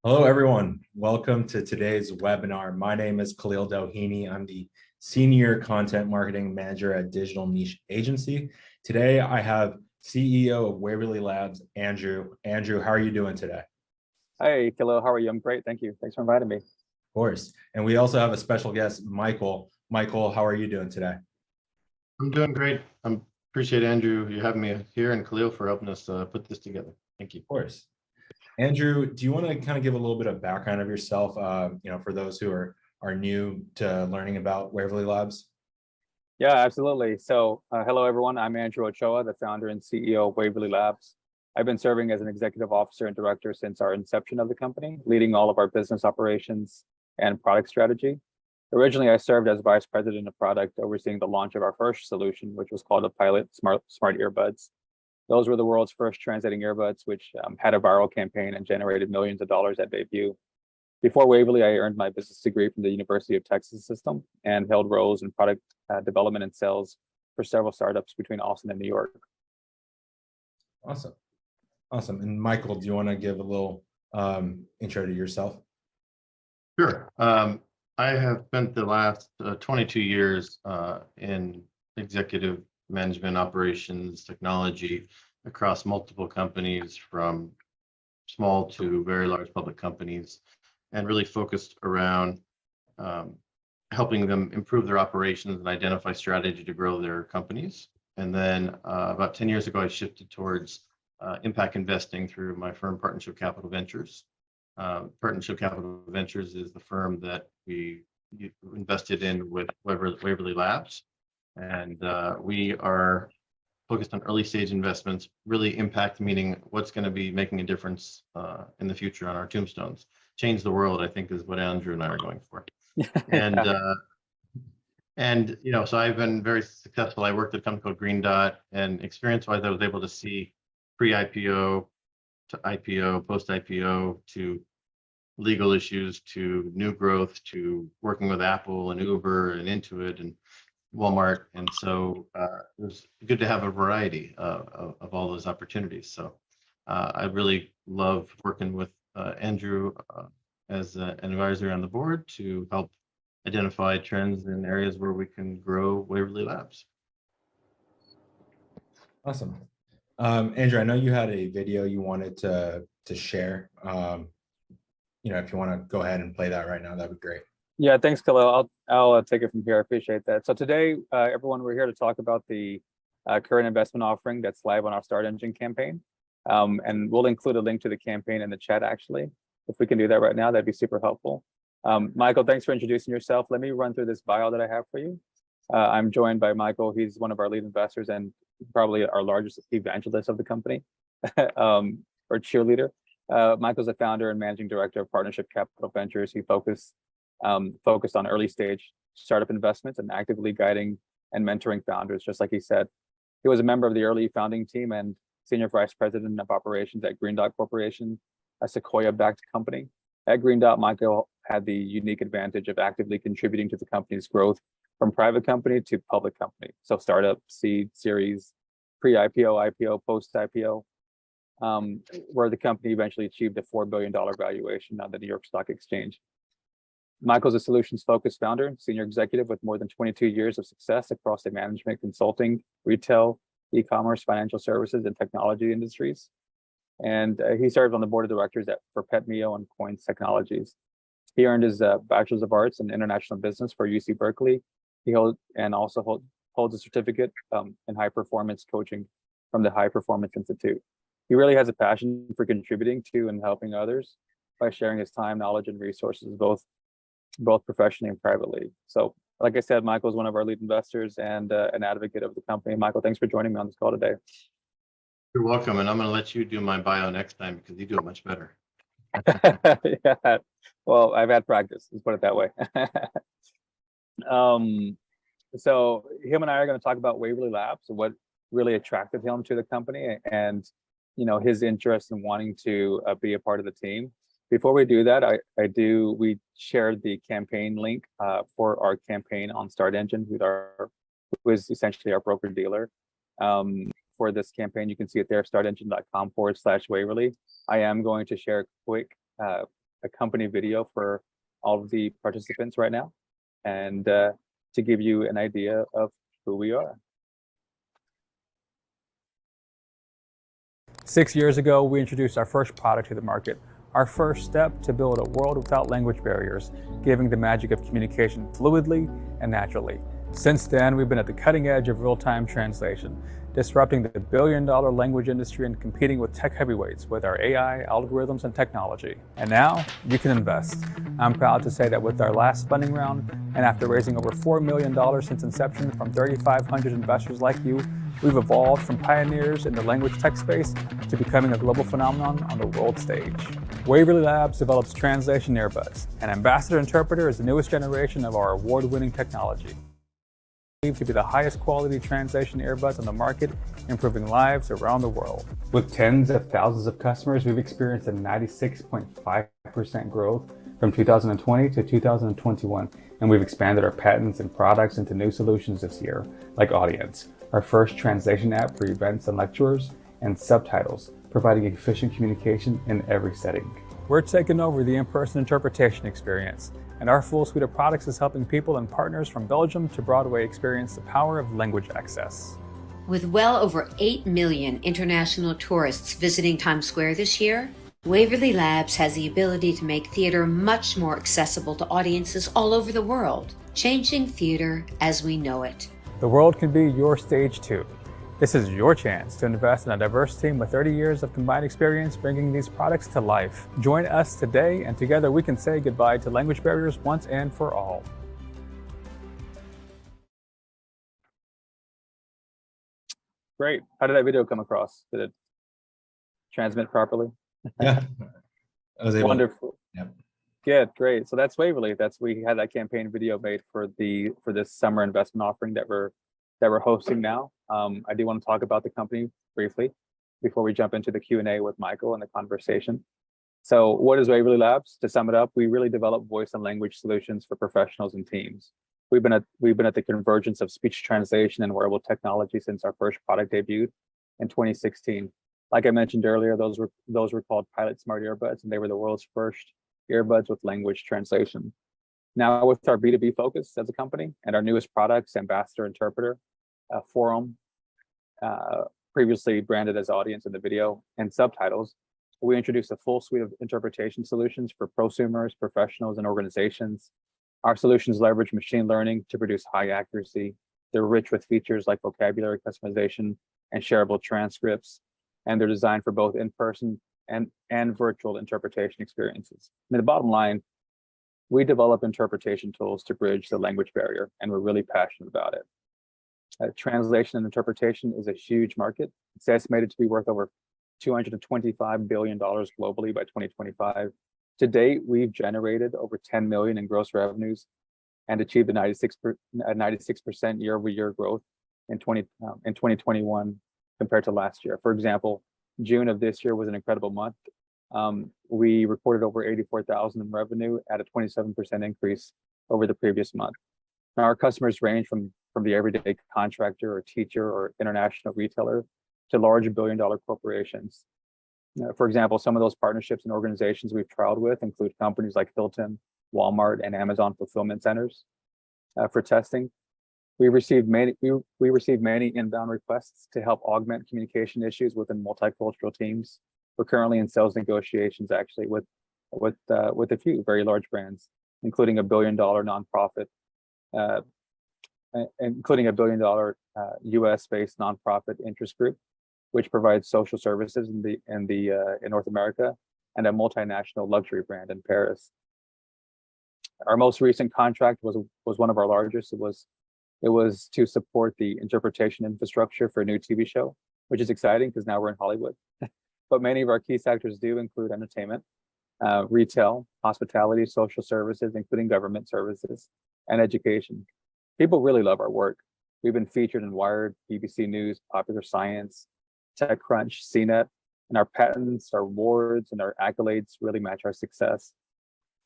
Hello, everyone. Welcome to today's webinar. My name is Khalil Doheny. I'm the Senior Content Marketing Manager at Digital Niche Agency. Today, I have CEO of Waverly Labs, Andrew. Andrew, how are you doing today? Hey, Khalil, how are you? I'm great. Thank you. Thanks for inviting me. Of course. And we also have a special guest, Michael. Michael, how are you doing today? I'm doing great. I appreciate Andrew, you having me here, and Khalil for helping us put this together. Thank you. Of course. Andrew, do you want to kind of give a little bit of background of yourself, for those who are new to learning about Waverly Labs? Yeah, absolutely. So hello, everyone. I'm Andrew Ochoa, the founder and CEO of Waverly Labs. I've been serving as an executive officer and director since our inception of the company, leading all of our business operations and product strategy. Originally, I served as vice president of product, overseeing the launch of our first solution, which was called the Pilot Smart Earbuds. Those were the world's first translating earbuds, which had a viral campaign and generated millions of dollars at debut. Before Waverly, I earned my business degree from the University of Texas System and held roles in product development and sales for several startups between Austin and New York. Awesome. Awesome. And Michael, do you want to give a little intro to yourself? Sure. I have spent the last 22 years in executive management, operations, technology across multiple companies, from small to very large public companies, and really focused around helping them improve their operations and identify strategy to grow their companies. And then about 10 years ago, I shifted towards impact investing through my firm, Partnership Capital Ventures. Partnership Capital Ventures is the firm that we invested in with Waverly Labs. And we are focused on early stage investments, really impact, meaning what's going to be making a difference in the future on our tombstones. Change the world, I think, is what Andrew and I are going for. And so I've been very successful. I worked at a company called Green Dot, and experience-wise, I was able to see pre-IPO to IPO, post-IPO, to legal issues, to new growth, to working with Apple and Uber and Intuit and Walmart. And so it was good to have a variety of all those opportunities. So I really love working with Andrew as an advisor on the board to help identify trends in areas where we can grow Waverly Labs. Awesome. Andrew, I know you had a video you wanted to share. If you want to go ahead and play that right now, that'd be great. Yeah, thanks, Khalil. I'll take it from here. I appreciate that. So today, everyone, we're here to talk about the current investment offering that's live on our Start Engine campaign. And we'll include a link to the campaign in the chat, actually. If we can do that right now, that'd be super helpful. Michael, thanks for introducing yourself. Let me run through this bio that I have for you. I'm joined by Michael. He's one of our lead investors and probably our largest evangelist of the company, or cheerleader. Michael's the founder and managing director of Partnership Capital Ventures. He focused on early stage startup investments and actively guiding and mentoring founders, just like he said. He was a member of the early founding team and senior vice president of operations at Green Dot Corporation, a Sequoia-backed company. At Green Dot, Michael had the unique advantage of actively contributing to the company's growth from private company to public company. So startup, seed, series, pre-IPO, IPO, post-IPO, where the company eventually achieved a $4 billion valuation on the New York Stock Exchange. Michael's a solutions-focused founder, senior executive with more than 22 years of success across the management, consulting, retail, e-commerce, financial services, and technology industries. And he served on the board of directors for PetMeo and Coins Technologies. He earned his Bachelor's of Arts in International Business for UC Berkeley. He holds a certificate in high performance coaching from the High Performance Institute. He really has a passion for contributing to and helping others by sharing his time, knowledge, and resources, both professionally and privately. So, like I said, Michael is one of our lead investors and an advocate of the company. Michael, thanks for joining me on this call today. You're welcome, and I'm going to let you do my bio next time because you do it much better. Yeah, well, I've had practice. Let's put it that way. So him and I are going to talk about Waverly Labs, what really attracted him to the company, and his interest in wanting to be a part of the team. Before we do that, we shared the campaign link for our campaign on Start Engine, who is essentially our broker dealer. For this campaign, you can see it there, startengine.com/Waverly. I am going to share a quick a company video for all of the participants right now, and to give you an idea of who we are. 6 years ago, we introduced our first product to the market, our first step to build a world without language barriers, giving the magic of communication fluidly and naturally. Since then, we've been at the cutting edge of real-time translation, disrupting the billion-dollar language industry and competing with tech heavyweights with our AI, algorithms, and technology. And now, you can invest. I'm proud to say that with our last funding round, and after raising over $4 million since inception from 3,500 investors like you, we've evolved from pioneers in the language tech space to becoming a global phenomenon on the world stage. Waverly Labs develops translation earbuds. An ambassador interpreter is the newest generation of our award-winning technology. To be the highest quality translation earbuds on the market, improving lives around the world. With tens of thousands of customers, we've experienced a 96.5% growth from 2020 to 2021, and we've expanded our patents and products into new solutions this year, like Audience, our first translation app for events and lecturers, and Subtitles, providing efficient communication in every setting. We're taking over the in-person interpretation experience, and our full suite of products is helping people and partners from Belgium to Broadway experience the power of language access. With well over 8 million international tourists visiting Times Square this year, Waverly Labs has the ability to make theater much more accessible to audiences all over the world, changing theater as we know it. The world can be your stage too. This is your chance to invest in a diverse team with 30 years of combined experience bringing these products to life. Join us today, and together we can say goodbye to language barriers once and for all. Great. How did that video come across? Did it transmit properly? Yeah, I was able. Wonderful. Yep. Good, great. So that's Waverly. We had that campaign video made for this summer investment offering that we're hosting now. I do want to talk about the company briefly before we jump into the Q&A with Michael and the conversation. So what is Waverly Labs? To sum it up, we really develop voice and language solutions for professionals and teams. We've been at the convergence of speech translation and wearable technology since our first product debuted in 2016. Like I mentioned earlier, those were called Pilot Smart Earbuds, and they were the world's first earbuds with language translation. Now, with our B2B focus as a company and our newest products, Ambassador Interpreter, Forum, previously branded as Audience in the video, and Subtitles, we introduced a full suite of interpretation solutions for prosumers, professionals, and organizations. Our solutions leverage machine learning to produce high accuracy. They're rich with features like vocabulary customization and shareable transcripts, and they're designed for both in-person and virtual interpretation experiences. I mean, the bottom line, we develop interpretation tools to bridge the language barrier, and we're really passionate about it. Translation and interpretation is a huge market. It's estimated to be worth over $225 billion globally by 2025. To date, we've generated over 10 million in gross revenues and achieved a 96% year-over-year growth in 2021 compared to last year. For example, June of this year was an incredible month. We reported over 84,000 in revenue at a 27% increase over the previous month. Now, our customers range from the everyday contractor or teacher or international retailer to large billion-dollar corporations. For example, some of those partnerships and organizations we've trialed with include companies like Hilton, Walmart, and Amazon fulfillment centers. For testing, we received many inbound requests to help augment communication issues within multicultural teams. We're currently in sales negotiations actually with a few very large brands, including a billion-dollar nonprofit, US-based nonprofit interest group, which provides social services in North America, and a multinational luxury brand in Paris. Our most recent contract was one of our largest. It was to support the interpretation infrastructure for a new TV show, which is exciting because now we're in Hollywood. But many of our key sectors do include entertainment, retail, hospitality, social services, including government services, and education. People really love our work. We've been featured in Wired, BBC News, Popular Science, TechCrunch, CNET, and our patents, our awards, and our accolades really match our success.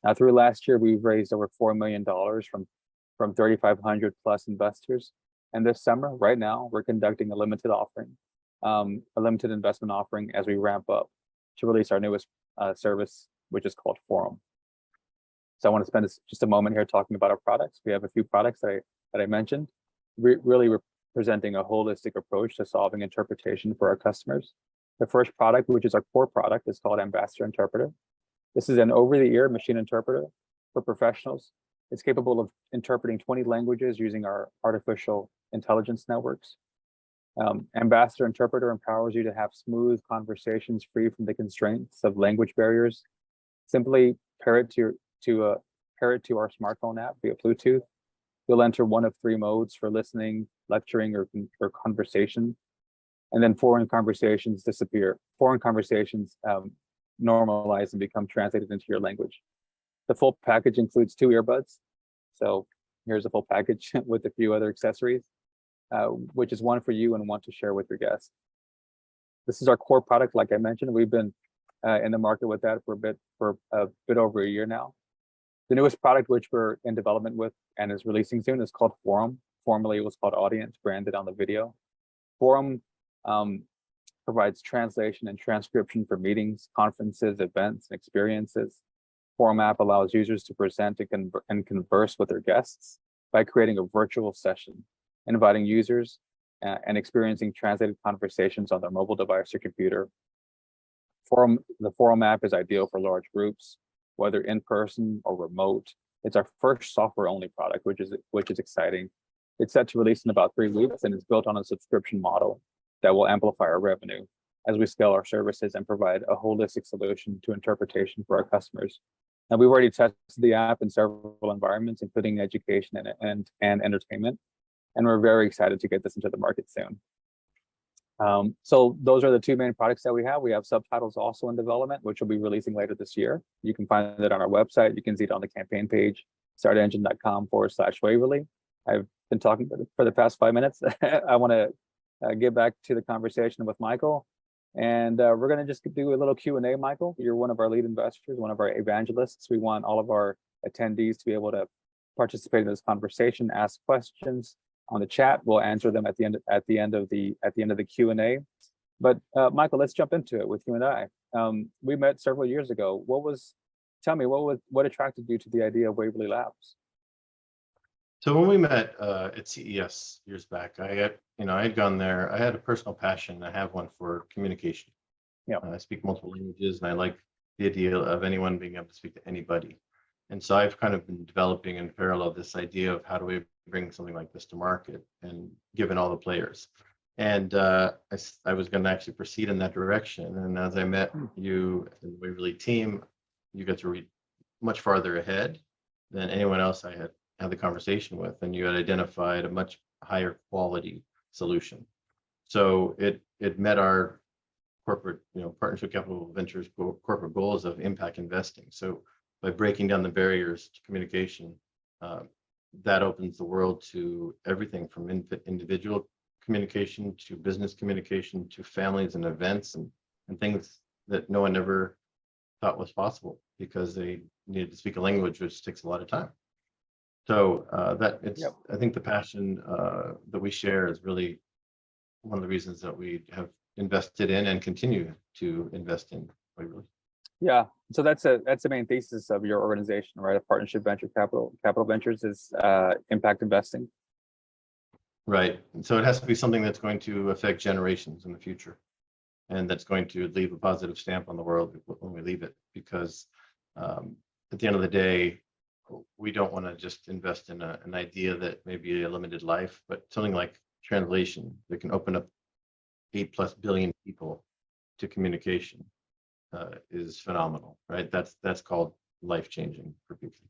Now, through last year, we've raised over $4 million from 3,500 plus investors. And this summer, right now, we're conducting a limited investment offering as we ramp up to release our newest service, which is called Forum. So I want to spend just a moment here talking about our products. We have a few products that I mentioned, really representing a holistic approach to solving interpretation for our customers. The first product, which is our core product, is called Ambassador Interpreter. This is an over-the-ear machine interpreter for professionals. It's capable of interpreting 20 languages using our artificial intelligence networks. Ambassador Interpreter empowers you to have smooth conversations free from the constraints of language barriers. Simply pair it to our smartphone app via Bluetooth. You'll enter one of 3 modes for listening, lecturing, or conversation, and then foreign conversations disappear. Foreign conversations normalize and become translated into your language. The full package includes 2 earbuds. So here's a full package with a few other accessories, which is one for you and one to share with your guests. This is our core product. Like I mentioned, we've been in the market with that for a bit over a year now. The newest product, which we're in development with and is releasing soon, is called Forum. Formerly, it was called Audience, branded on the video. Forum provides translation and transcription for meetings, conferences, events, and experiences. Forum app allows users to present and converse with their guests by creating a virtual session, inviting users and experiencing translated conversations on their mobile device or computer. The Forum app is ideal for large groups, whether in person or remote. It's our first software-only product, which is exciting. It's set to release in about 3 weeks and is built on a subscription model that will amplify our revenue as we scale our services and provide a holistic solution to interpretation for our customers. Now, we've already tested the app in several environments, including education and entertainment, and we're very excited to get this into the market soon. So those are the 2 main products that we have. We have subtitles also in development, which we'll be releasing later this year. You can find it on our website. You can see it on the campaign page, startengine.com/Waverly. I've been talking for the past 5 minutes. I want to get back to the conversation with Michael. And we're going to just do a little Q&A, Michael. You're one of our lead investors, one of our evangelists. We want all of our attendees to be able to participate in this conversation, ask questions on the chat. We'll answer them at the end of the Q&A. But Michael, let's jump into it with you and I. We met several years ago. Tell me, what attracted you to the idea of Waverly Labs? So when we met at CES years back, I had gone there. I had a personal passion. I have one for communication. Yeah. I speak multiple languages, and I like the idea of anyone being able to speak to anybody. And so I've kind of been developing in parallel this idea of how do we bring something like this to market, and given all the players. And I was going to actually proceed in that direction. And as I met you and the Waverly team, you got to read much farther ahead than anyone else I had the conversation with, and you had identified a much higher quality solution. So it met our corporate, partnership capital ventures corporate goals of impact investing. So by breaking down the barriers to communication, that opens the world to everything from individual communication to business communication to families and events and things that no one ever thought was possible because they needed to speak a language, which takes a lot of time. So I think the passion that we share is really one of the reasons that we have invested in and continue to invest in Waverly. Yeah, so that's the main thesis of your organization, right? A partnership venture capital ventures is impact investing. Right. And so it has to be something that's going to affect generations in the future, and that's going to leave a positive stamp on the world when we leave it. Because at the end of the day, we don't want to just invest in an idea that may be a limited life, but something like translation that can open up 8+ billion people to communication is phenomenal, right? That's called life-changing for people.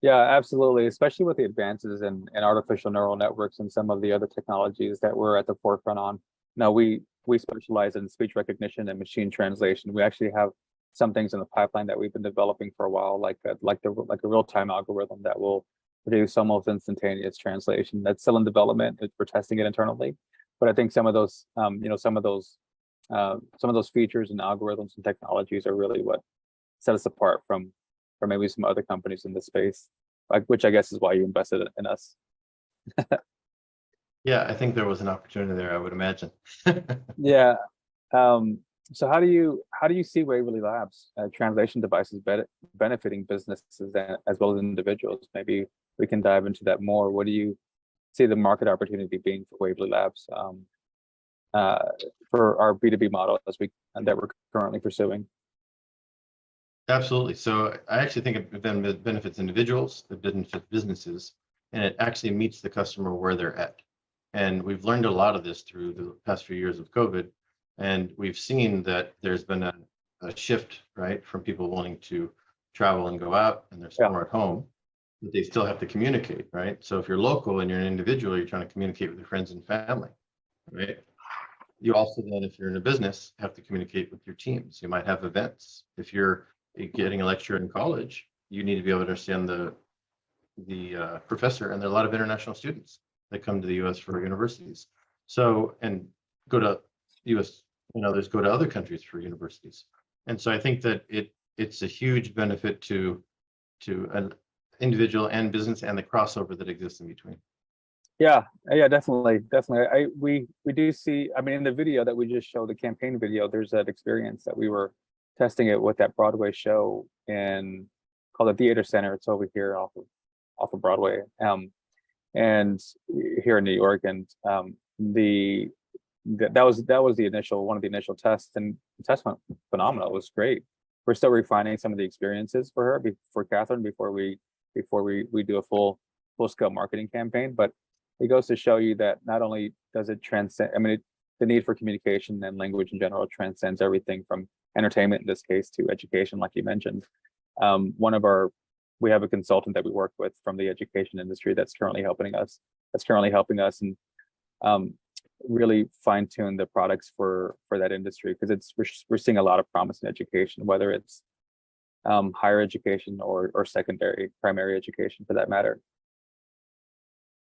Yeah, absolutely. Especially with the advances in artificial neural networks and some of the other technologies that we're at the forefront on. Now, we specialize in speech recognition and machine translation. We actually have some things in the pipeline that we've been developing for a while, like a real-time algorithm that will produce almost instantaneous translation. That's still in development. We're testing it internally, but I think some of those features and algorithms and technologies are really what set us apart from maybe some other companies in this space, which I guess is why you invested in us. Yeah, I think there was an opportunity there, I would imagine. Yeah. So how do you see Waverly Labs translation devices benefiting businesses as well as individuals? Maybe we can dive into that more. What do you see the market opportunity being for Waverly Labs uh, for our B2B model that we're currently pursuing? Absolutely. So I actually think it benefits individuals, it benefits businesses, and it actually meets the customer where they're at. And we've learned a lot of this through the past few years of COVID. And we've seen that there's been a shift, right, from people wanting to travel and go out and they're Yeah. more at home, but they still have to communicate, right? So if you're local and you're an individual, you're trying to communicate with your friends and family, right? You also then, if you're in a business, have to communicate with your teams. You might have events. If you're getting a lecture in college, you need to be able to understand the professor, and there are a lot of international students that come to the U.S. for universities. So, and go to U.S. and others go to other countries for universities. And so I think that it's a huge benefit to an individual and business and the crossover that exists in between. Yeah, definitely. We do see, I mean, in the video that we just showed, the campaign video, there's that experience that we were testing it with that Broadway show called the Theater Center. It's over here off of Broadway, and here in New York. And that was one of the initial tests, and the test went phenomenal. It was great. We're still refining some of the experiences for her, for Catherine, before we do a full scale marketing campaign. But it goes to show you that not only does it transcend, I mean, the need for communication and language in general transcends everything from entertainment in this case to education, like you mentioned. We have a consultant that we work with from the education industry that's currently helping us and really fine tune the products for that industry, because we're seeing a lot of promise in education, whether it's higher education or secondary, primary education for that matter.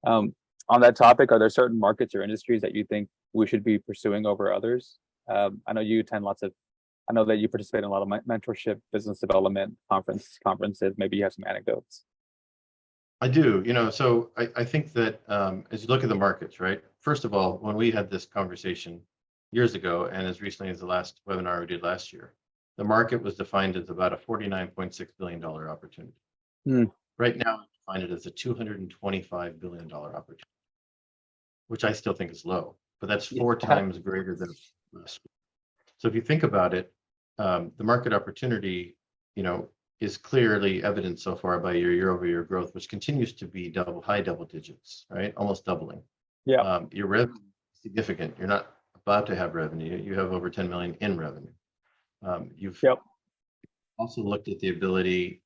On that topic, are there certain markets or industries that you think we should be pursuing over others? I know you attend I know that you participate in a lot of mentorship, business development conferences. Maybe you have some anecdotes. I do, so I think that as you look at the markets, right? First of all, when we had this conversation years ago, and as recently as the last webinar we did last year, the market was defined as about a $49.6 billion opportunity. Right now, I find it as a $225 billion opportunity, which I still think is low, but that's 4 times greater than last week. So if you think about it, the market opportunity, is clearly evident so far by your year-over-year growth, which continues to be high double digits, right? Almost doubling. Yeah. Your revenue is significant. You're not about to have revenue. You have over 10 million in revenue. You've also looked at the ability,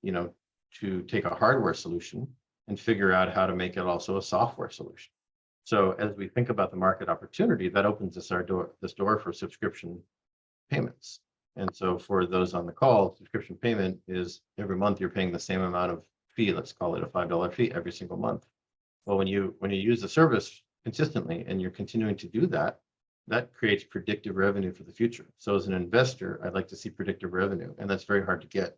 to take a hardware solution and figure out how to make it also a software solution. So as we think about the market opportunity, that opens this door for subscription payments. And so for those on the call, subscription payment is every month you're paying the same amount of fee. Let's call it a $5 fee every single month. Well, when you use the service consistently and you're continuing to do that, that creates predictive revenue for the future. So as an investor, I'd like to see predictive revenue, and that's very hard to get.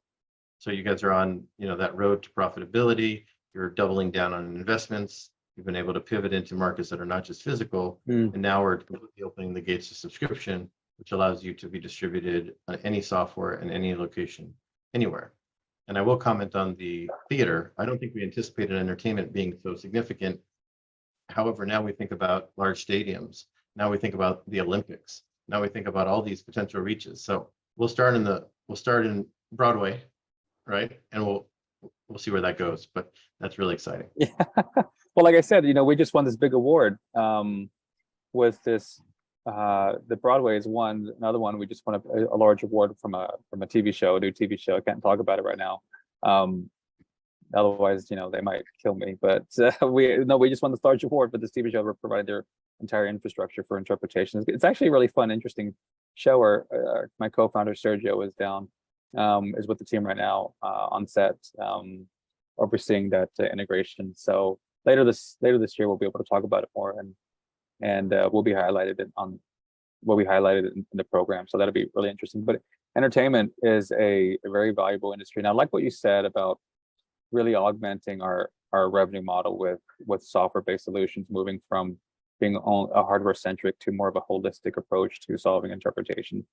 So you guys are on, that road to profitability. You're doubling down on investments. You've been able to pivot into markets that are not just physical, and now we're completely opening the gates to subscription, which allows you to be distributed on any software in any location, anywhere. And I will comment on the theater. I don't think we anticipated entertainment being so significant. However, now we think about large stadiums. Now we think about the Olympics. Now we think about all these potential reaches. So we'll start in Broadway, right? And we'll see where that goes. But that's really exciting. Yeah. Well, like I said, we just won this big award with this. The Broadway is one. Another one, we just won a large award from a TV show, a new TV show. I can't talk about it right now. Otherwise, they might kill me. But we just won this large award for this TV show. We're providing their entire infrastructure for interpretation. It's actually a really fun, interesting show. Where my co-founder Sergio is with the team right now on set, overseeing that integration. So later this year, we'll be able to talk about it more, and we'll be highlighted in the program. So that'll be really interesting. But entertainment is a very valuable industry. And I like what you said about really augmenting our revenue model with software-based solutions, moving from being a hardware-centric to more of a holistic approach to solving interpretation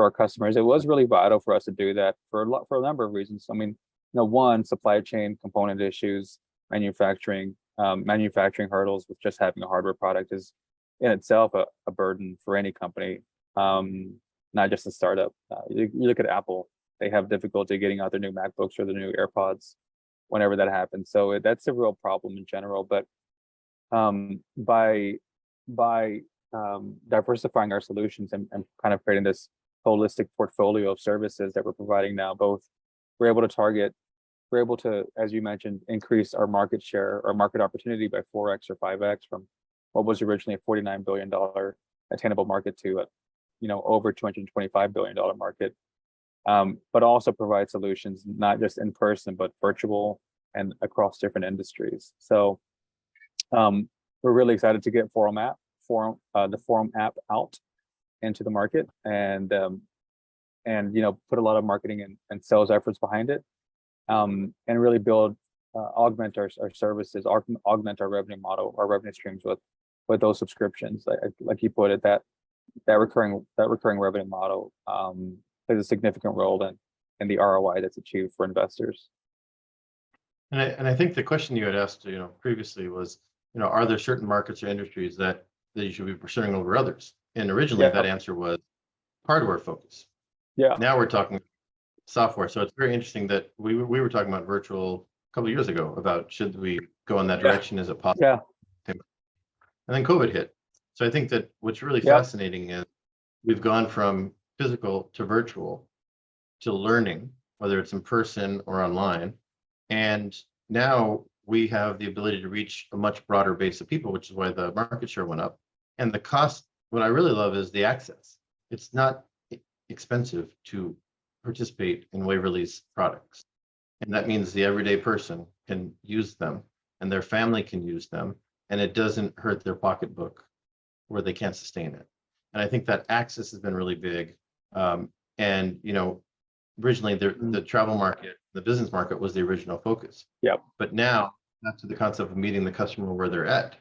our customers. It was really vital for us to do that for a number of reasons. I mean, one, supply chain component issues, manufacturing hurdles with just having a hardware product is in itself a burden for any company, not just a startup. You look at Apple, they have difficulty getting out their new MacBooks or the new AirPods whenever that happens. So that's a real problem in general. But by diversifying our solutions and kind of creating this holistic portfolio of services that we're providing now, we're able to, as you mentioned, increase our market share or market opportunity by 4x or 5x from what was originally a $49 billion attainable market to over $225 billion market. But also provide solutions not just in person but virtual and across different industries. So we're really excited to get the Forum app out into the market and put a lot of marketing and sales efforts behind it, and really augment our services, augment our revenue model, our revenue streams with those subscriptions. Like you put it, that recurring revenue model plays a significant role in the ROI that's achieved for investors. And I think the question you had asked, previously was, are there certain markets or industries that you should be pursuing over others? And originally that answer was hardware focus. Yeah. Now we're talking software. So it's very interesting that we were talking about virtual a couple of years ago about should we go in that direction? Is it possible? Yeah. And then COVID hit. So I think that what's really fascinating is we've gone from physical to virtual to learning, whether it's in person or online. And now we have the ability to reach a much broader base of people, which is why the market share went up. And the cost, what I really love is the access. It's not expensive to participate in Waverly's products. And that means the everyday person can use them and their family can use them, and it doesn't hurt their pocketbook where they can't sustain it. And I think that access has been really big. And originally the travel market, the business market was the original focus. Yep. But now, after the concept of meeting the customer where they're at,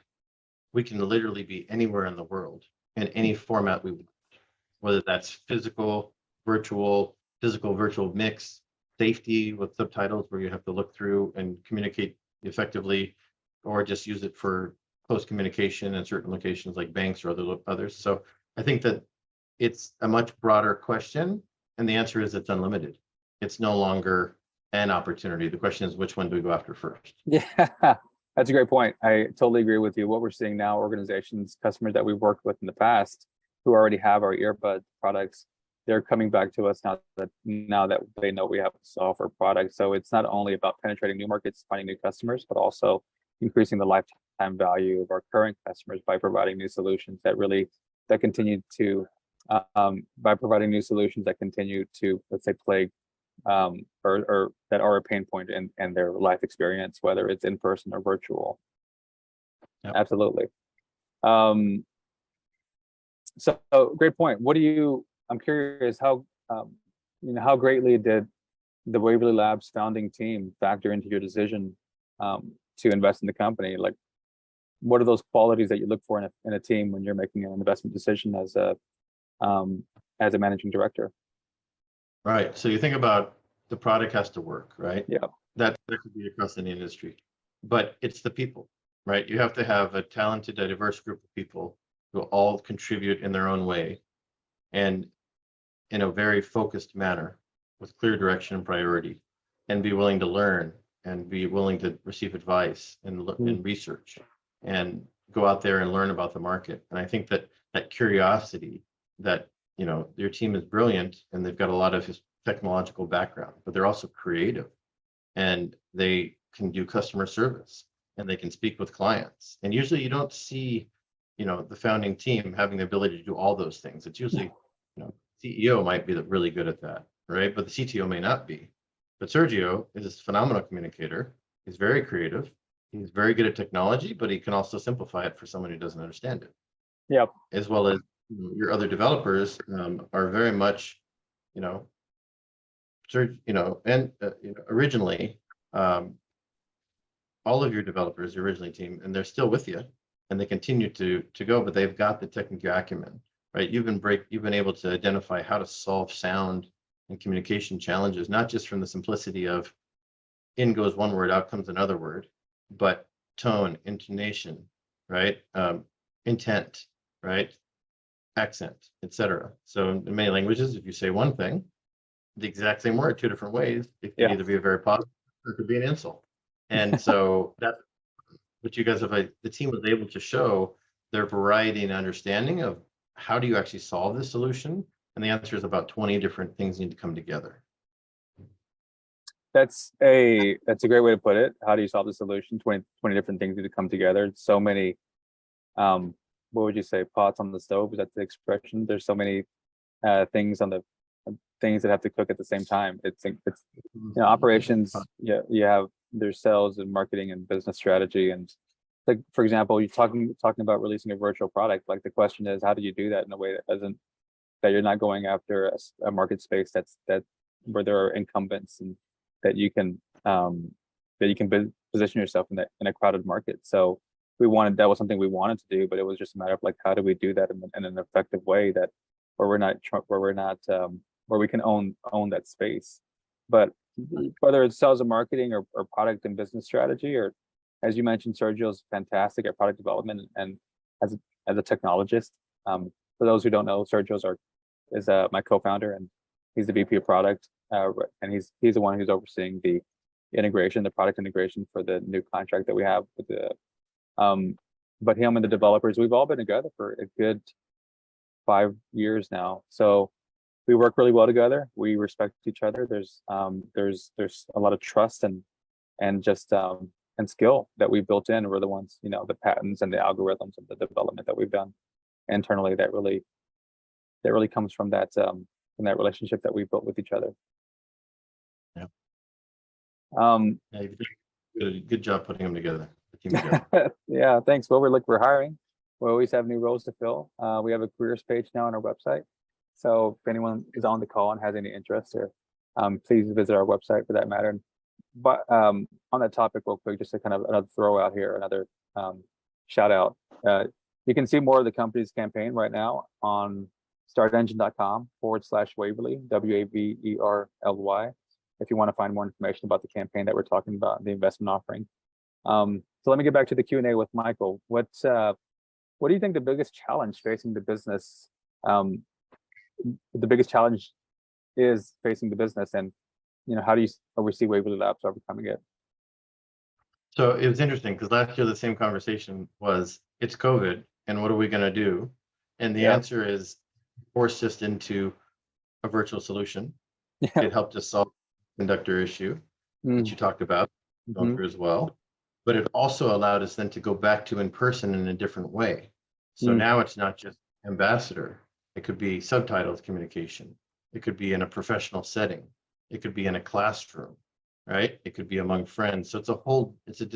we can literally be anywhere in the world in any format we want, whether that's physical, virtual mix, safety with subtitles where you have to look through and communicate effectively, or just use it for close communication in certain locations like banks or others. So I think that it's a much broader question, and the answer is it's unlimited. It's no longer an opportunity. The question is, which one do we go after first? Yeah, that's a great point. I totally agree with you. What we're seeing now, organizations, customers that we've worked with in the past who already have our earbud products, they're coming back to us now that they know we have a software product. So it's not only about penetrating new markets, finding new customers, but also increasing the lifetime value of our current customers by providing new solutions that continue to, let's say, plague or that are a pain point in their life experience, whether it's in person or virtual. Yep. Absolutely. So great point. I'm curious how greatly did the Waverly Labs founding team factor into your decision to invest in the company? Like, what are those qualities that you look for in a team when you're making an investment decision as a managing director? Right. So you think about the product has to work, right? Yeah. That could be across any industry, but it's the people, right? You have to have a talented, a diverse group of people who all contribute in their own way and in a very focused manner with clear direction and priority, and be willing to learn and be willing to receive advice and research and go out there and learn about the market. And I think that curiosity, that your team is brilliant and they've got a lot of technological background, but they're also creative and they can do customer service and they can speak with clients. And usually you don't see, the founding team having the ability to do all those things. It's usually, CEO might be really good at that, right? But the CTO may not be. But Sergio is a phenomenal communicator. He's very creative. He's very good at technology, but he can also simplify it for someone who doesn't understand it. Yep. As well as your other developers are very much, originally, all of your developers, your originally team, and they're still with you, and they continue to go, but they've got the technical acumen, right? You've been able to identify how to solve sound and communication challenges, not just from the simplicity of in goes one word, out comes another word, but tone, intonation, right? Intent, right? Accent, etc. So in many languages, if you say one thing, the exact same word, two different ways, it can Yeah. either be a very positive or it could be an insult. And so that's what you guys have, the team was able to show their variety and understanding of how do you actually solve this solution? And the answer is about 20 different things need to come together. That's a great way to put it. How do you solve the solution? 20 different things need to come together. So many, what would you say, pots on the stove? Is that the expression? There's so many things on the things that have to cook at the same time. It's operations. Yeah, you have there's sales and marketing and business strategy. And like, for example, you're talking about releasing a virtual product. Like the question is, how do you do that in a way that you're not going after a market space that where there are incumbents and that you can position yourself in a crowded market. So that was something we wanted to do, but it was just a matter of like, how do we do that in an effective way that where we can own that space. But whether it's sales and marketing or product and business strategy, or as you mentioned, Sergio's fantastic at product development and as a technologist. For those who don't know, Sergio's is my co-founder, and he's the VP of product, and he's the one who's overseeing the product integration for the new contract that we have with the. But him and the developers, we've all been together for a good 5 years now, so we work really well together. We respect each other. There's a lot of trust and just and skill that we built in. We're the ones, the patents and the algorithms and the development that we've done internally that really comes from that relationship that we built with each other. Yeah. Yeah, you did a good job putting them together. The team together. Yeah, thanks. Well, we're hiring. We always have new roles to fill. We have a careers page now on our website. So if anyone is on the call and has any interest, or please visit our website for that matter. But on that topic, real quick, just to kind of another throw out here, another shout out. You can see more of the company's campaign right now on startengine.com/Waverly, WAVERLY, if you want to find more information about the campaign that we're talking about, the investment offering. So let me get back to the Q&A with Michael. What do you think the biggest challenge facing the business? The biggest challenge is facing the business, and how do you oversee Waverly Labs overcoming it? So it was interesting because last year the same conversation was, it's COVID and what are we going to do? And the answer is forced us into a virtual solution. It helped us solve the conductor issue that you talked about, going through as well. But it also allowed us then to go back to in person in a different way. So now it's not just ambassador. It could be subtitled communication. It could be in a professional setting. It could be in a classroom, right? It could be among friends. So it's a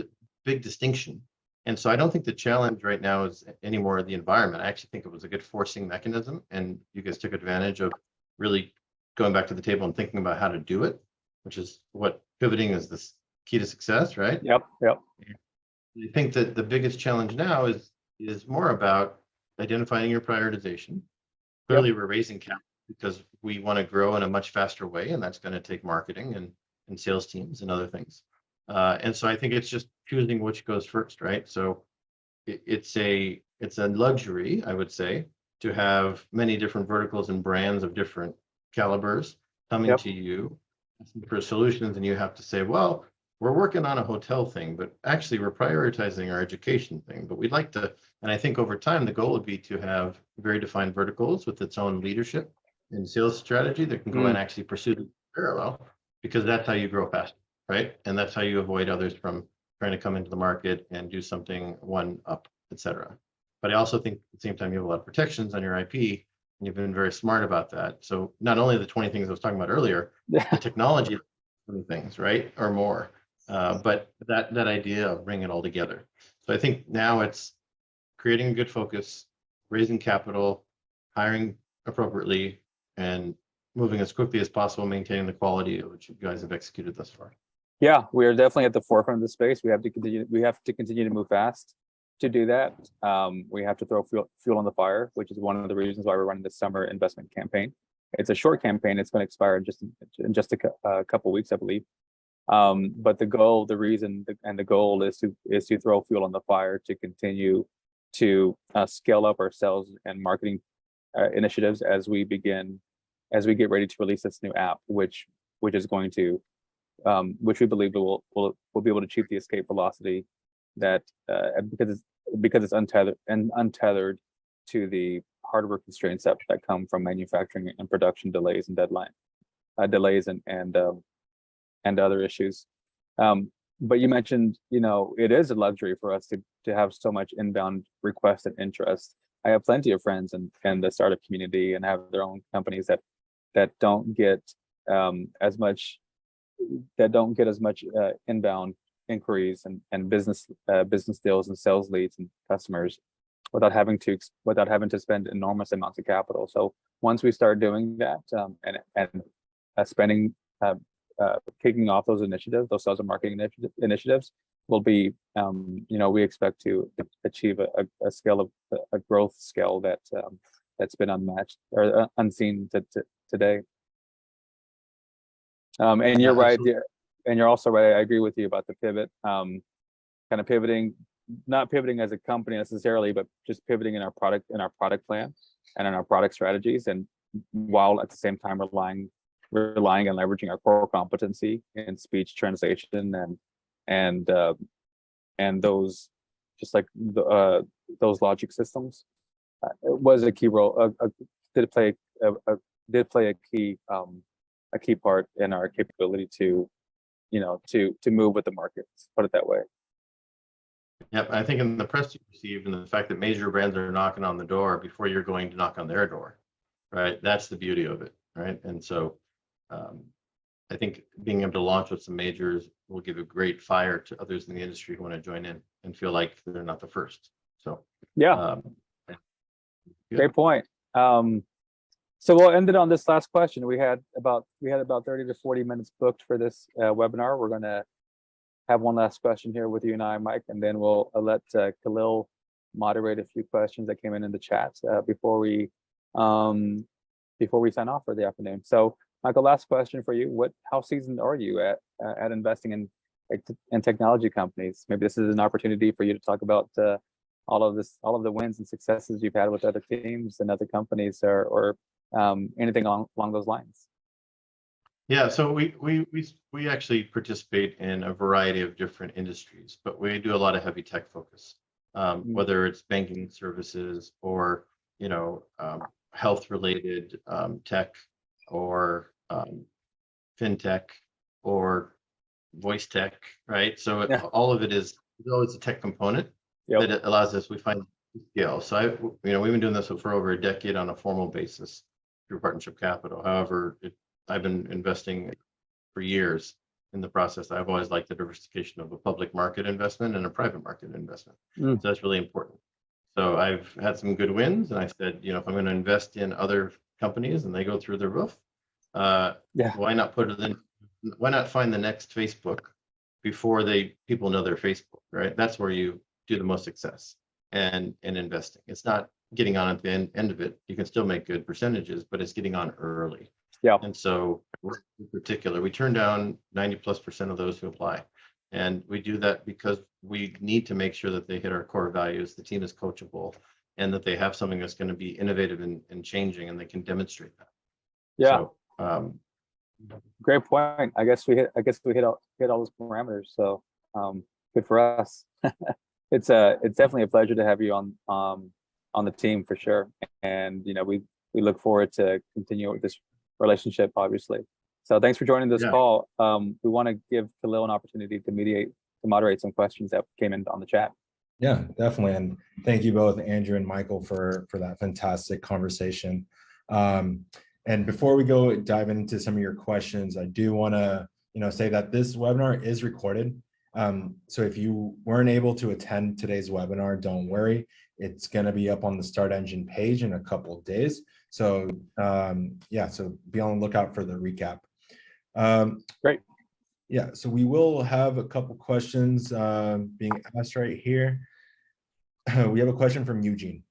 big distinction. And so I don't think the challenge right now is anymore the environment. I actually think it was a good forcing mechanism, and you guys took advantage of really going back to the table and thinking about how to do it, which is what pivoting is the key to success, right? Yep. I think that the biggest challenge now is more about identifying your prioritization. Clearly, we're raising capital because we want to grow in a much faster way, and that's going to take marketing and sales teams and other things. And so I think it's just choosing which goes first, right? So it's a luxury, I would say, to have many different verticals and brands of different calibers coming to you for solutions, and you have to say, well, we're working on a hotel thing, but actually we're prioritizing our education thing. But we'd like to, and I think over time, the goal would be to have very defined verticals with its own leadership and sales strategy that can go and actually pursue the parallel, because that's how you grow faster, right? And that's how you avoid others from trying to come into the market and do something one up, etc. But I also think at the same time, you have a lot of protections on your IP, and you've been very smart about that. So not only the 20 things I was talking about earlier, the technology, 20 things, right, or more. But that idea of bringing it all together. So I think now it's creating a good focus, raising capital, hiring appropriately, and moving as quickly as possible, maintaining the quality of which you guys have executed thus far. Yeah, we are definitely at the forefront of the space. We have to continue to move fast. to do that, we have to throw fuel on the fire, which is one of the reasons why we're running this summer investment campaign. It's a short campaign. It's going to expire in just a couple weeks, I believe. But the goal, the reason, and the goal is to throw fuel on the fire to continue to scale up our sales and marketing initiatives as we get ready to release this new app, which is going to, which we believe will be able to achieve the escape velocity that because it's untethered to the hardware constraints that come from manufacturing and production delays and delays and other issues. But you mentioned, it is a luxury for us to have so much inbound request and interest. I have plenty of friends in the startup community and have their own companies that don't get as much inbound inquiries and business deals and sales leads and customers without having to spend enormous amounts of capital. So once we start doing that and spending kicking off those initiatives, those sales and marketing initiatives will be, we expect to achieve a scale of a growth scale that's been unmatched or unseen today. And you're right, and you're also right. I agree with you about the pivot, kind of pivoting, not pivoting as a company necessarily, but just pivoting in our product plan and in our product strategies, and while at the same time relying and leveraging our core competency in speech translation and those, just like those logic systems, it was a key role. Did play a key part in our capability to move with the market. Put it that way. Yep, I think in the press you received and the fact that major brands are knocking on the door before you're going to knock on their door, right? That's the beauty of it, right? And so I think being able to launch with some majors will give a great fire to others in the industry who want to join in and feel like they're not the first. So yeah, great point. So we'll end it on this last question. We had about 30 to 40 minutes booked for this webinar. We're going to have one last question here with you and I, Mike, and then we'll let Khalil moderate a few questions that came in the chat before we sign off for the afternoon. So, Michael, last question for you: how seasoned are you at investing in technology companies? Maybe this is an opportunity for you to talk about all of the wins and successes you've had with other teams and other companies, or anything along those lines. Yeah, so we actually participate in a variety of different industries, but we do a lot of heavy tech focus, whether it's banking services or health related tech, or fintech, or voice tech, right? So all of it is always a tech component that it allows us. We find scale. So we've been doing this for over a decade on a formal basis through partnership capital. However, I've been investing for years in the process. I've always liked the diversification of a public market investment and a private market investment. So that's really important. So I've had some good wins, and I said, if I'm going to invest in other companies and they go through the roof, why not put it in? Why not find the next Facebook before people know their Facebook, right? That's where you do the most success and investing. It's not getting on at the end of it. You can still make good percentages, but it's getting on early. Yeah. And so in particular, we turn down 90+% of those who apply. And we do that because we need to make sure that they hit our core values, the team is coachable, and that they have something that's going to be innovative and changing, and they can demonstrate that. Yeah. So, great point. I guess we hit all those parameters. So good for us. It's definitely a pleasure to have you on the team for sure. And we look forward to continue with this relationship, obviously. So thanks for joining this call. We want to give Khalil an opportunity to moderate some questions that came in on the chat. Yeah, definitely. And thank you both, Andrew and Michael, for that fantastic conversation. And before we go dive into some of your questions, I do want to say that this webinar is recorded. So if you weren't able to attend today's webinar, don't worry. It's going to be up on the Start Engine page in a couple of days. So so be on the lookout for the recap. Great. Yeah, so we will have a couple questions being asked right here. we have a question from Eugene.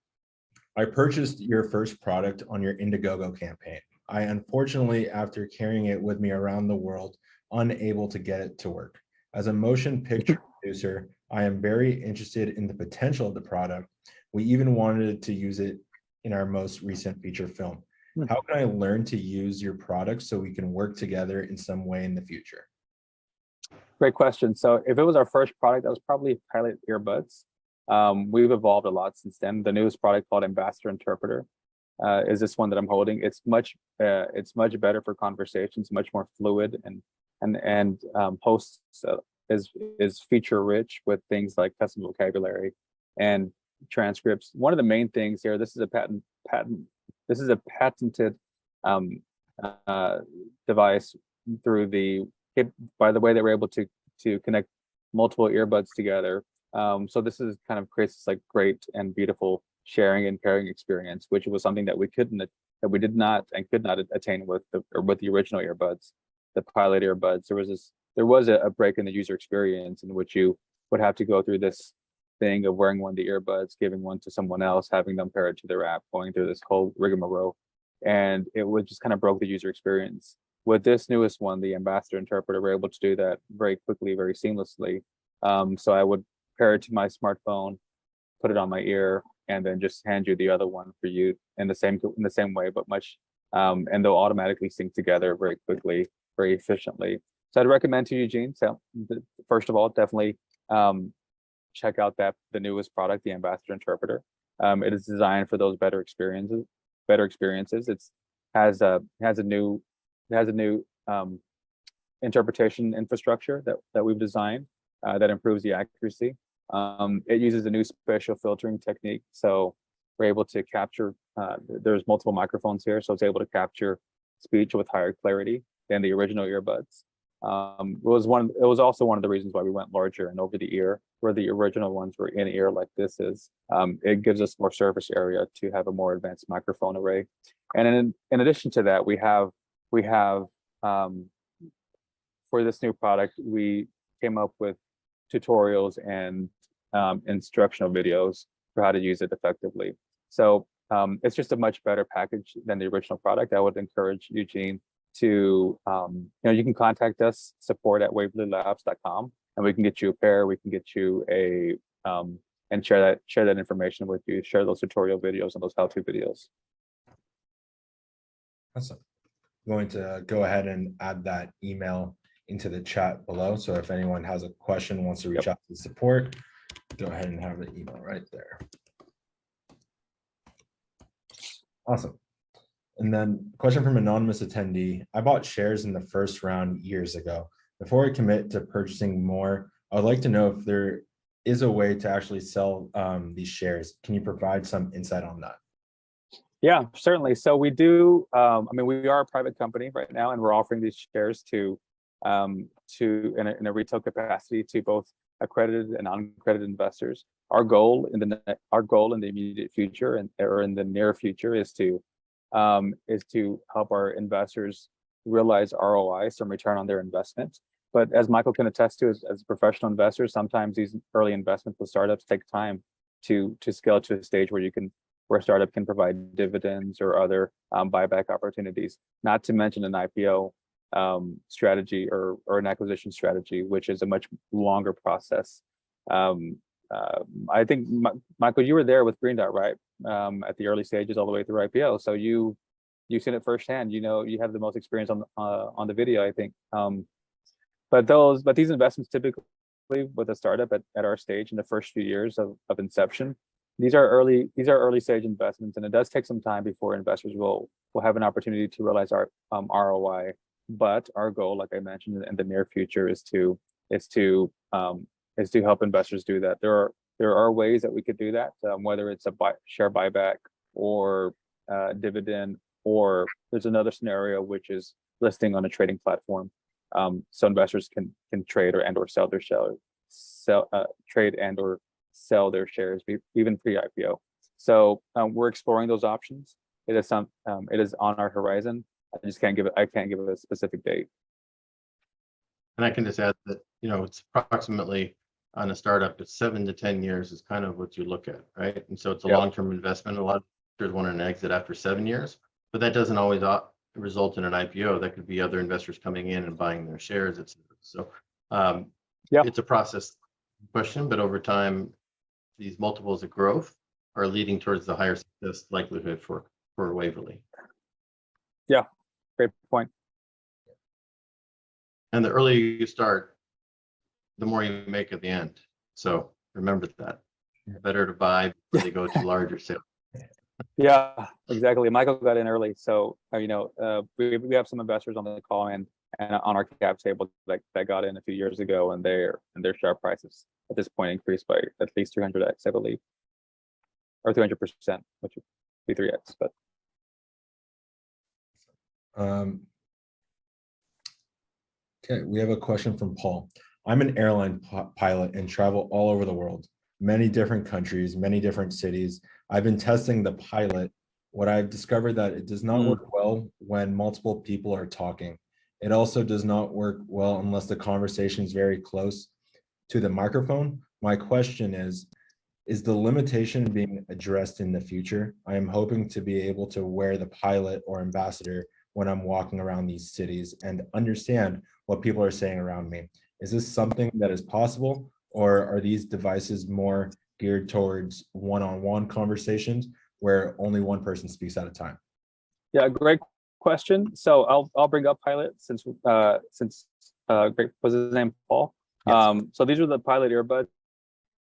I purchased your first product on your Indiegogo campaign. I unfortunately, after carrying it with me around the world, unable to get it to work. As a motion picture producer, I am very interested in the potential of the product. We even wanted to use it in our most recent feature film. How can I learn to use your product so we can work together in some way in the future? Great question. So if it was our first product, that was probably pilot earbuds. We've evolved a lot since then. The newest product called Ambassador Interpreter is this one that I'm holding. It's much better for conversations, much more fluid, and hosts is feature rich with things like custom vocabulary and transcripts. One of the main things here, this is a patented device by the way that we're able to connect multiple earbuds together. So this is kind of creates this like great and beautiful sharing and pairing experience, which was something that we did not and could not attain with the original earbuds, the pilot earbuds. There was a break in the user experience in which you would have to go through this thing of wearing one of the earbuds, giving one to someone else, having them pair it to their app, going through this whole rigmarole, and it would just kind of broke the user experience. With this newest one, the Ambassador Interpreter, we're able to do that very quickly, very seamlessly. So I would pair it to my smartphone, put it on my ear, and then just hand you the other one for you in the same way, but and they'll automatically sync together very quickly, very efficiently. So I'd recommend to Eugene. So first of all, definitely check out the newest product, the Ambassador Interpreter. It is designed for those better experiences. It has a new interpretation infrastructure that we've designed that improves the accuracy. It uses a new spatial filtering technique, so we're able to capture. There's multiple microphones here, so it's able to capture speech with higher clarity than the original earbuds. It was also one of the reasons why we went larger and over the ear, where the original ones were in ear like this is. It gives us more surface area to have a more advanced microphone array. And in addition to that, we have for this new product, we came up with tutorials and instructional videos for how to use it effectively. So it's just a much better package than the original product. I would encourage Eugene to, you can contact us, support@waverlylabs.com, and we can get you a pair. We can get you and share that information with you, share those tutorial videos and those how-to videos. Awesome. I'm going to go ahead and add that email into the chat below. So if anyone has a question, wants to reach out to support, go ahead and have the email right there. Awesome. And then question from anonymous attendee. I bought shares in the first round years ago. Before I commit to purchasing more, I would like to know if there is a way to actually sell these shares. Can you provide some insight on that? Yeah, certainly. So we do, we are a private company right now, and we're offering these shares in a retail capacity to both accredited and unaccredited investors. Our goal in the immediate future or in the near future is to help our investors realize ROI, some return on their investment. But as Michael can attest to, as a professional investor, sometimes these early investments with startups take time to scale to a stage where a startup can provide dividends or other buyback opportunities. Not to mention an IPO strategy or an acquisition strategy, which is a much longer process. I think, Michael, you were there with Green Dot, right? At the early stages all the way through IPO. So you've seen it firsthand. You have the most experience on the video, I think. But these investments typically with a startup at our stage in the first few years of inception, these are early stage investments, and it does take some time before investors will have an opportunity to realize our ROI. But our goal, like I mentioned, in the near future is to help investors do that. There are ways that we could do that, whether it's a share buyback or dividend, or there's another scenario which is listing on a trading platform, so investors can trade or sell their trade and or sell their shares even pre-IPO. So we're exploring those options. It is on our horizon. I can't give it a specific date. And I can just add that, it's approximately on a startup, it's 7 to 10 years is kind of what you look at, right? And so it's a Yeah. long-term investment. A lot of investors want an exit after 7 years, but that doesn't always result in an IPO. That could be other investors coming in and buying their shares, etc. So Yeah. it's a process question, but over time, these multiples of growth are leading towards the higher success likelihood for Waverly. Great point. And the earlier you start, the more you make at the end. So remember that. Better to buy before they go to larger sales. Yeah, exactly. Michael got in early, so we have some investors on the call and on our cap table that got in a few years ago, and their share prices at this point increased by at least 300x, I believe, or 300%, which would be 3x. But okay, we have a question from Paul. I'm an airline pilot and travel all over the world, many different countries, many different cities. I've been testing the pilot. What I've discovered that it does not work well when multiple people are talking. It also does not work well unless the conversation is very close to the microphone. My question is the limitation being addressed in the future? I am hoping to be able to wear the pilot or ambassador when I'm walking around these cities and understand what people are saying around me. Is this something that is possible, or are these devices more geared towards one-on-one conversations where only one person speaks at a time? yeah, great question. So I'll bring up Pilot since great, was his name Paul? Yes. So these are the Pilot earbuds.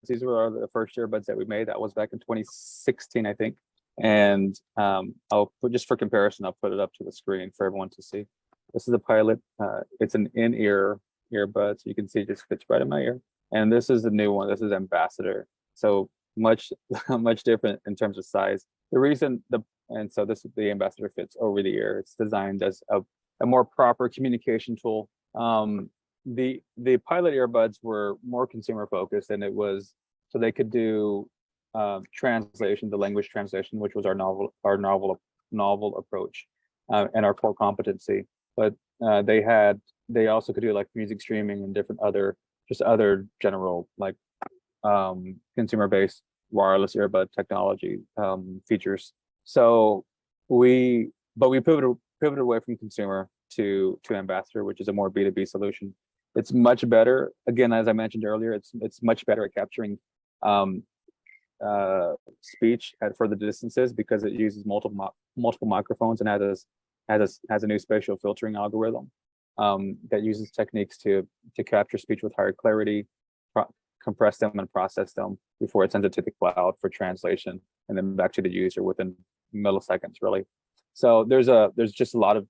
These were the first earbuds that we made. That was back in 2016, I think. And I'll put, just for comparison, I'll put it up to the screen for everyone to see. This is a Pilot. It's an in-ear earbud, so you can see it just fits right in my ear. And this is the new one. This is Ambassador. So much different in terms of size. The reason so this is the Ambassador fits over the ear. It's designed as a more proper communication tool. The Pilot earbuds were more consumer focused, and it was so they could do translation, the language translation, which was our novel approach and our core competency. But they also could do like music streaming and different other general like consumer-based wireless earbud technology features. So we pivoted away from consumer to Ambassador, which is a more B2B solution. It's much better. Again, as I mentioned earlier, it's much better at capturing speech at further distances because it uses multiple microphones and has a new spatial filtering algorithm that uses techniques to capture speech with higher clarity, compress them and process them before it sends it to the cloud for translation and then back to the user within milliseconds, really. So there's just a lot of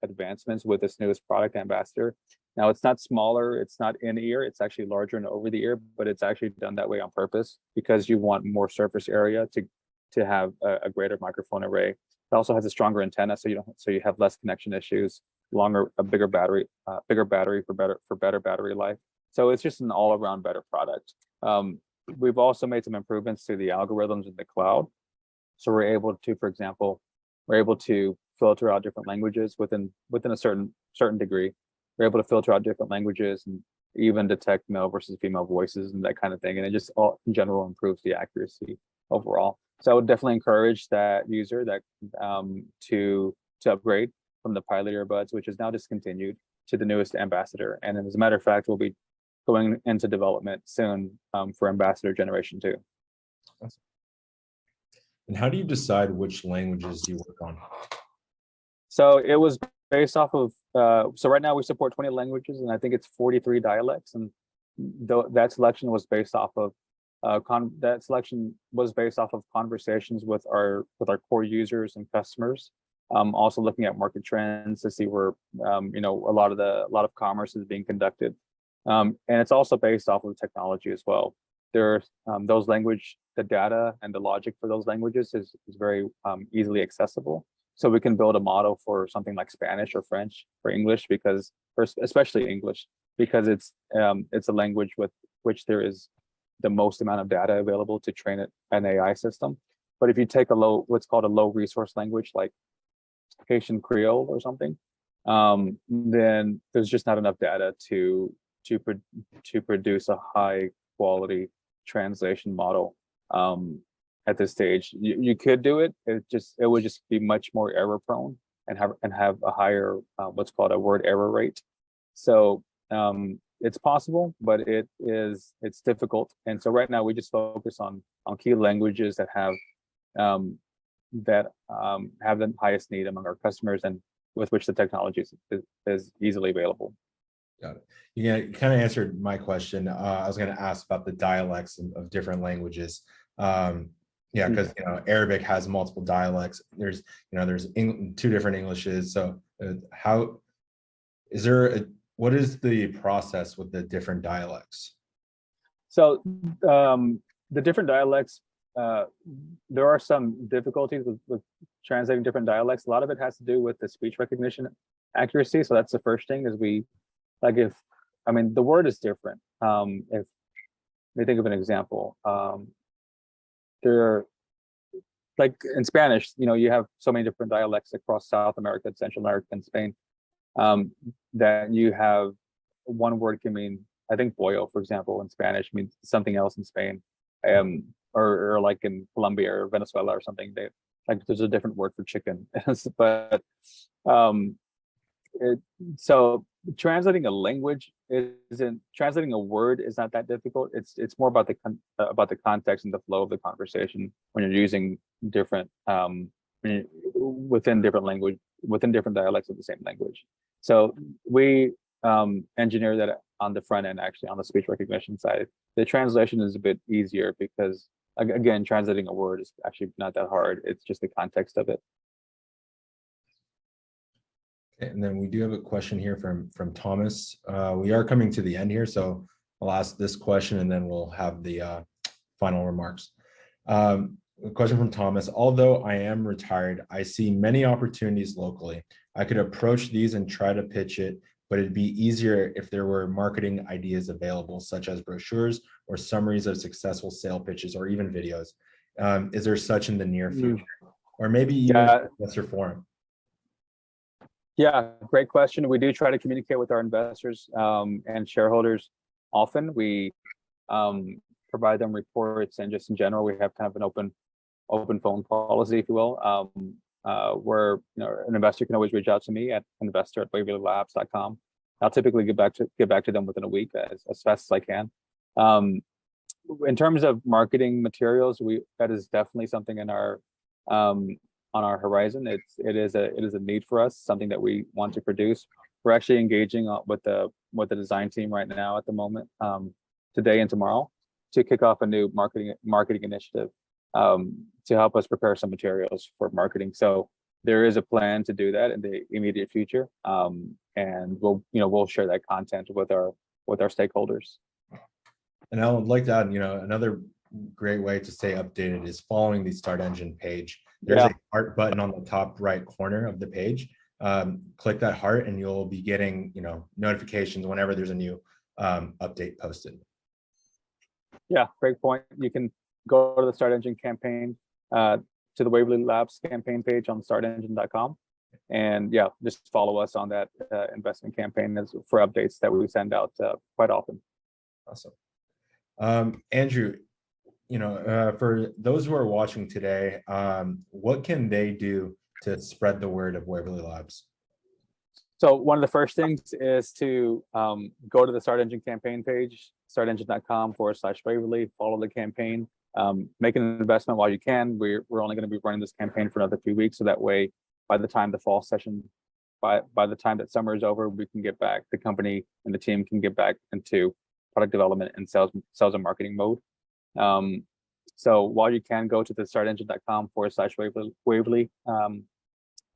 advancements with this newest product, Ambassador. Now it's not smaller, it's not in ear, it's actually larger and over the ear, but it's actually done that way on purpose because you want more surface area to have a greater microphone array. It also has a stronger antenna, so you have less connection issues, a bigger battery for better battery life. So it's just an all-around better product. We've also made some improvements to the algorithms in the cloud. So we're able to, for example, filter out different languages within a certain degree. We're able to filter out different languages and even detect male versus female voices and that kind of thing. And it just all in general improves the accuracy overall. So I would definitely encourage that user to upgrade from the Pilot earbuds, which is now discontinued, to the newest Ambassador. And as a matter of fact, we'll be going into development soon for Ambassador Generation 2. And how do you decide which languages you work on? So it was based off of, so right now we support 20 languages and I think it's 43 dialects. And that selection was based off of conversations with our core users and customers. Also looking at market trends to see where a lot of commerce is being conducted, and it's also based off of technology as well. There's the data and the logic for those languages is very easily accessible. So we can build a model for something like Spanish or French or English especially English, because it's a language with which there is the most amount of data available to train an AI system. But if you take what's called a low resource language like Haitian Creole or something, then there's just not enough data to to produce a high quality translation model at this stage. You could do it. It would just be much more error prone and have a higher what's called a word error rate. So it's possible, but it's difficult. And so right now we just focus on key languages that have the highest need among our customers and with which the technology is easily available. Got it. You kind of answered my question. I was going to ask about the dialects of different languages. Yeah, because Arabic has multiple dialects. There's two different Englishes. So what is the process with the different dialects? So the different dialects, there are some difficulties with translating different dialects. A lot of it has to do with the speech recognition accuracy. So that's the first thing is the word is different. Let me think of an example. Like in Spanish, you have so many different dialects across South America, Central America, and Spain, that you have one word can mean, I think pollo, for example, in Spanish means something else in Spain, or like in Colombia or Venezuela or something, there's a different word for chicken. But so translating a language translating a word is not that difficult. It's more about the context and the flow of the conversation when you're using different within different dialects of the same language. So we engineer that on the front end, actually on the speech recognition side. The translation is a bit easier because again, translating a word is actually not that hard. It's just the context of it. And then we do have a question here from Thomas. We are coming to the end here, so I'll ask this question and then we'll have the final remarks. A question from Thomas. Although I am retired, I see many opportunities locally. I could approach these and try to pitch it, but it'd be easier if there were marketing ideas available, such as brochures or summaries of successful sale pitches or even videos. Is there such in the near future? Or maybe even investor forum? Yeah, great question. We do try to communicate with our investors and shareholders often. We provide them reports, and just in general, we have kind of an open phone policy, if you will, where an investor can always reach out to me at investor@waverlylabs.com. I'll typically get back to them within a week as fast as I can. In terms of marketing materials, that is definitely something in our on our horizon. It is a need for us, something that we want to produce. We're actually engaging with the design team right now at the moment, today and tomorrow, to kick off a new marketing initiative to help us prepare some materials for marketing. So there is a plan to do that in the immediate future, and we'll share that content with our stakeholders. And I would like to add, another great way to stay updated is following the Start Engine page. There's a heart button on the top right corner of the page. Click that heart and you'll be getting, notifications whenever there's a new update posted. Yeah, great point. You can go to the Start Engine campaign, to the Waverly Labs campaign page on startengine.com. And just follow us on that investment campaign for updates that we send out quite often. Awesome. Andrew, for those who are watching today, what can they do to spread the word of Waverly Labs? So one of the first things is to go to the Start Engine campaign page, startengine.com/Waverly, follow the campaign, make an investment while you can. We're only going to be running this campaign for another 2 weeks. So that way, by the time the fall session, by the time that summer is over, we can get back, the company and the team can get back into product development and sales and marketing mode. So while you can, go to the startengine.com/Waverly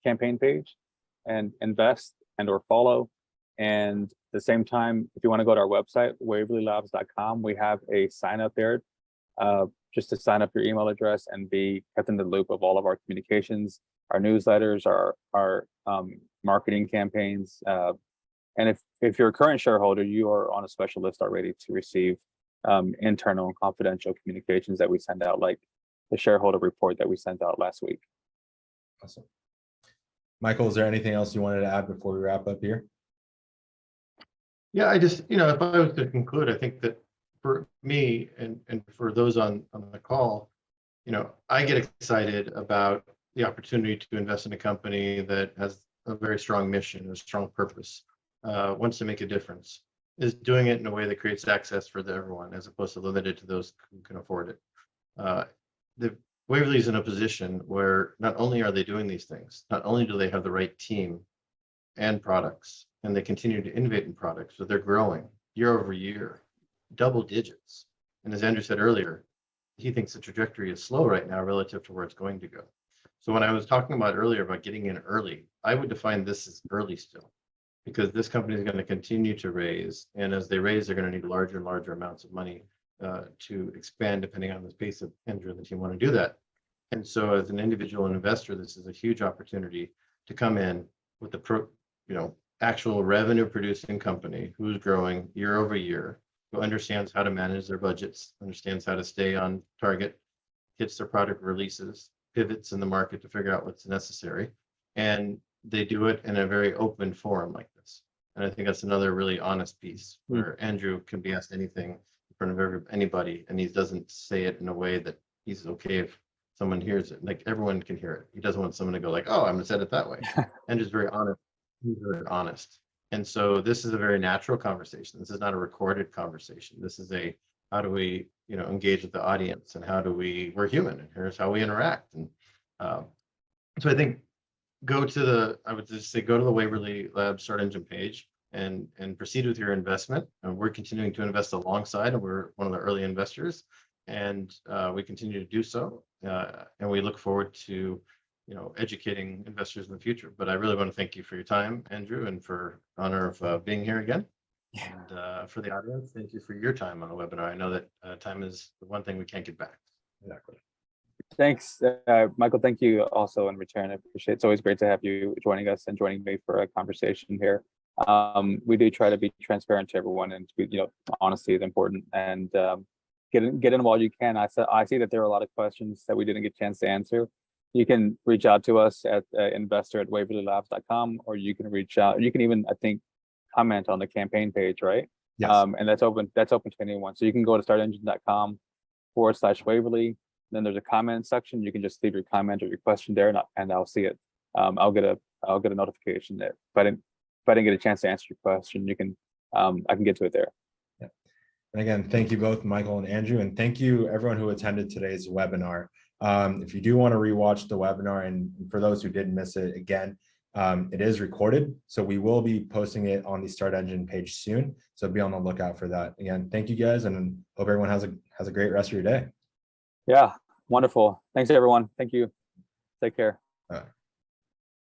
campaign page and invest and/or follow. And at the same time, if you want to go to our website, waverlylabs.com, we have a sign up there just to sign up your email address and be kept in the loop of all of our communications, our newsletters, our marketing campaigns. And if you're a current shareholder, you are on a special list already to receive internal and confidential communications that we send out, like the shareholder report that we sent out last week. Awesome. Michael, is there anything else you wanted to add before we wrap up here? Yeah, I just, if I was to conclude, I think that for me and for those on the call, I get excited about the opportunity to invest in a company that has a very strong mission, a strong purpose, wants to make a difference, is doing it in a way that creates access for everyone as opposed to limited to those who can afford it. The Waverly's in a position where not only are they doing these things, not only do they have the right team and products, and they continue to innovate in products, so they're growing year over year, double digits. And as Andrew said earlier, he thinks the trajectory is slow right now relative to where it's going to go. So when I was talking about earlier about getting in early, I would define this as early still, because this company is going to continue to raise, and as they raise, they're going to need larger and larger amounts of money to expand, depending on the pace of Andrew and the team want to do that. And so as an individual investor, this is a huge opportunity to come in with the actual revenue producing company who's growing year over year, who understands how to manage their budgets, understands how to stay on target, hits their product releases, pivots in the market to figure out what's necessary. And they do it in a very open forum like this. And I think that's another really honest piece where Andrew can be asked anything in front of anybody, and he doesn't say it in a way that he's okay if someone hears it. Like, everyone can hear it. He doesn't want someone to go like, oh, I'm gonna say it that way. Andrew's very honest. He's very honest. And so this is a very natural conversation. This is not a recorded conversation. This is a, how do we, engage with the audience, and how do we're human, and here's how we interact. And so I think I would just say, go to the Waverly Labs Start Engine page and proceed with your investment. And we're continuing to invest alongside, and we're one of the early investors, and we continue to do so. And we look forward to educating investors in the future. But I really want to thank you for your time, Andrew, and for honor of being here again. And for the audience, thank you for your time on the webinar. I know that time is the one thing we can't get back. Exactly. Thanks, Michael. Thank you also in return. I appreciate it. It's always great to have you joining us and joining me for a conversation here. We do try to be transparent to everyone, and honesty is important. And get in while you can. I see that there are a lot of questions that we didn't get a chance to answer. You can reach out to us at investor@waverlylabs.com, or you can reach out. You can even, I think, comment on the campaign page, right? Yes. And that's open to anyone. So you can go to startengine.com/Waverly. Then there's a comment section. You can just leave your comment or your question there, and I'll see it. I'll get a notification there. If I didn't get a chance to answer your question, you can I can get to it there. Yeah. And again, thank you both, Michael and Andrew, and thank you everyone who attended today's webinar. If you do want to rewatch the webinar, and for those who did miss it, again, it is recorded, so we will be posting it on the Start Engine page soon. So be on the lookout for that. Again, thank you guys, and hope everyone has a great rest of your day. Yeah, wonderful. Thanks everyone. Thank you. Take care.